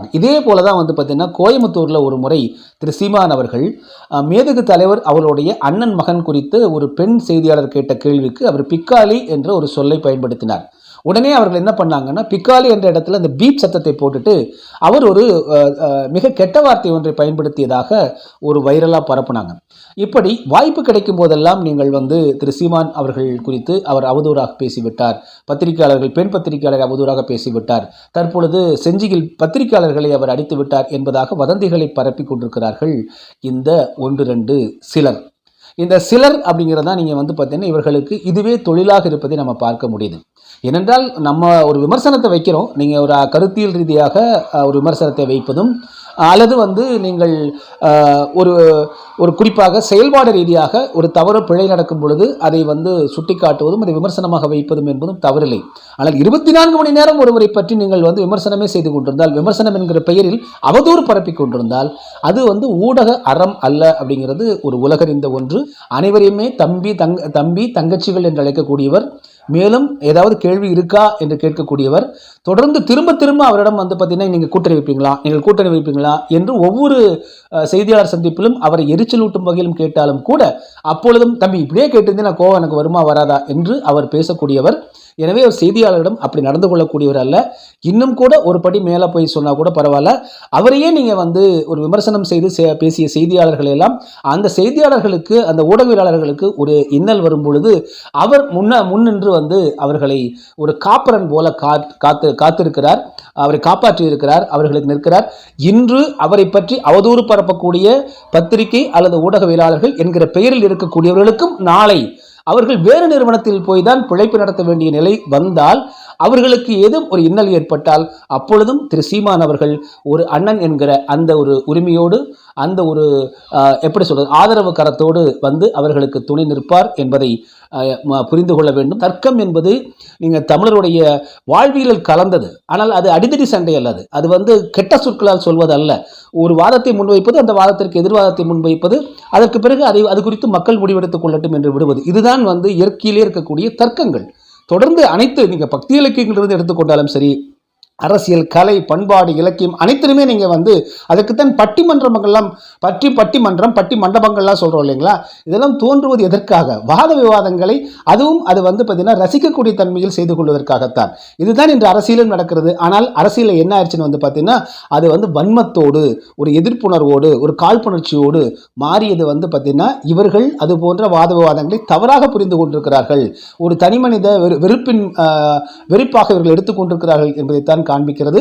பண்ணுறாங்க. இதே போல தான் வந்து பார்த்திங்கன்னா கோயம்புத்தூரில் ஒரு முறை திரு சீமான் அவர்கள் மேதகு தலைவர் அவருடைய அண்ணன் மகன் குறித்து ஒரு பெண் செய்தியாளர் கேட்ட கேள்விக்கு அவர் பிக்காலி என்ற ஒரு சொல்லை பயன்படுத்தினார். உடனே அவர்கள் என்ன பண்ணாங்கன்னா, பிக்காலி என்ற இடத்துல அந்த பீப் சத்தத்தை போட்டுட்டு அவர் ஒரு மிக கெட்ட வார்த்தை ஒன்றை பயன்படுத்தியதாக ஒரு வைரலாக பரப்புனாங்க. இப்படி வாய்ப்பு கிடைக்கும் போதெல்லாம் நீங்கள் வந்து திரு சீமான் அவர்கள் குறித்து அவர் அவதூறாக பேசிவிட்டார், பத்திரிகையாளர்கள் பெண் பத்திரிகையாளர் அவதூறாக பேசிவிட்டார், தற்பொழுது செஞ்சியில் பத்திரிகையாளர்களை அவர் அடித்து விட்டார் என்பதாக வதந்திகளை பரப்பி கொண்டிருக்கிறார்கள் இந்த 1-2 சிலர். இந்த சிலர் அப்படிங்கிறதா நீங்கள் வந்து பார்த்தீங்கன்னா இவர்களுக்கு இதுவே தொழிலாக இருப்பதை நம்ம பார்க்க முடியுது. ஏனென்றால் நம்ம ஒரு விமர்சனத்தை வைக்கிறோம், நீங்கள் ஒரு கருத்தியல் ரீதியாக ஒரு விமர்சனத்தை வைப்பதும் அல்லது வந்து நீங்கள் ஒரு ஒரு குறிப்பாக செயல்பாடு ரீதியாக ஒரு தவறு பிழை நடக்கும் பொழுது அதை வந்து சுட்டி காட்டுவதும் அதை விமர்சனமாக வைப்பதும் என்பதும் தவறில்லை. ஆனால் 24 மணி நேரம் ஒருவரை பற்றி நீங்கள் வந்து விமர்சனமே செய்து கொண்டிருந்தால், விமர்சனம் என்கிற பெயரில் அவதூறு பரப்பி கொண்டிருந்தால் அது வந்து ஊடக அறம் அல்ல அப்படிங்கிறது ஒரு உலகறிந்த ஒன்று. அனைவரையுமே தம்பி தங்கச்சிகள் என்று அழைக்கக்கூடியவர், மேலும் ஏதாவது கேள்வி இருக்கா என்று கேட்கக்கூடியவர், தொடர்ந்து திரும்ப அவரிடம் வந்து பார்த்தீங்கன்னா நீங்கள் கூட்டணி வைப்பீங்களா என்று ஒவ்வொரு செய்தியாளர் சந்திப்பிலும் அவரை எரிச்சலூட்டும் வகையிலும் கேட்டாலும் கூட அப்பொழுதும் தம்பி இப்படியே கேட்டிருந்தேன் நான் கோவம் எனக்கு வருமா வராதா என்று அவர் பேசக்கூடியவர். எனவே ஒரு செய்தியாளரிடம் அப்படி நடந்து கொள்ளக்கூடியவர் அல்ல. இன்னும் கூட ஒரு படி மேலே போய் சொன்னால் கூட பரவாயில்ல, அவரையே நீங்கள் வந்து ஒரு விமர்சனம் செய்து பேசிய செய்தியாளர்கள் எல்லாம் அந்த செய்தியாளர்களுக்கு அந்த ஊடகவியலாளர்களுக்கு ஒரு இன்னல் வரும் பொழுது அவர் முன்னின்று வந்து அவர்களை ஒரு காப்பரன் போல காத்திருக்கிறார், அவரை காப்பாற்றி இருக்கிறார், அவர்களுக்கு நிற்கிறார். இன்று அவரை பற்றி அவதூறு பரப்பக்கூடிய பத்திரிகை அல்லது ஊடகவியலாளர்கள் என்கிற பெயரில் இருக்கக்கூடியவர்களுக்கும் நாளை அவர்கள் வேறு நிறுவனத்தில் போய் தான் பிழைப்பு நடத்த வேண்டிய நிலை வந்தால், அவர்களுக்கு ஏதும் ஒரு இன்னல் ஏற்பட்டால் அப்பொழுதும் திரு சீமான் அவர்கள் ஒரு அண்ணன் என்கிற அந்த ஒரு உரிமையோடு அந்த ஒரு எப்படி சொல்றது ஆதரவு கரத்தோடு வந்து அவர்களுக்கு துணை நிற்பார் என்பதை புரிந்து கொள்ள வேண்டும். தர்க்கம் என்பது நீங்கள் தமிழருடைய வாழ்வியலில் கலந்தது. ஆனால் அது அடிதடி சண்டை அல்லது, அது வந்து கெட்ட சொற்களால் சொல்வது அல்ல. ஒரு வாதத்தை முன்வைப்பது, அந்த வாதத்திற்கு எதிர்வாதத்தை முன்வைப்பது, அதற்கு பிறகு அது குறித்து மக்கள் முடிவெடுத்துக் கொள்ளட்டும் என்று விடுவது, இதுதான் வந்து இயற்கையிலே இருக்கக்கூடிய தர்க்கங்கள். தொடர்ந்து அனைத்து நீங்கள் பக்தி இலக்கியங்களிலிருந்து எடுத்துக்கொண்டாலும் சரி, அரசியல், கலை, பண்பாடு, இலக்கியம் அனைத்திலுமே நீங்கள் வந்து அதுக்குத்தான் பட்டிமன்றங்கள்லாம் பட்டி மண்டபங்கள்லாம் சொல்கிறோம் இல்லைங்களா? இதெல்லாம் தோன்றுவது எதற்காக? வாத விவாதங்களை அதுவும் அது வந்து பார்த்தீங்கன்னா ரசிக்கக்கூடிய தன்மையில் செய்து கொள்வதற்காகத்தான். இதுதான் இன்று அரசியலும் நடக்கிறது. ஆனால் அரசியலில் என்ன ஆயிடுச்சுன்னு வந்து பார்த்தீங்கன்னா அது வந்து வன்மத்தோடு, ஒரு எதிர்ப்புணர்வோடு, ஒரு காழ்ப்புணர்ச்சியோடு மாறியது வந்து பார்த்தீங்கன்னா இவர்கள் அது போன்ற வாத விவாதங்களை தவறாக புரிந்து கொண்டிருக்கிறார்கள். ஒரு தனி மனித வெறுப்பாக இவர்கள் எடுத்துக்கொண்டிருக்கிறார்கள் என்பதைத்தான் காண்பிக்கிறது.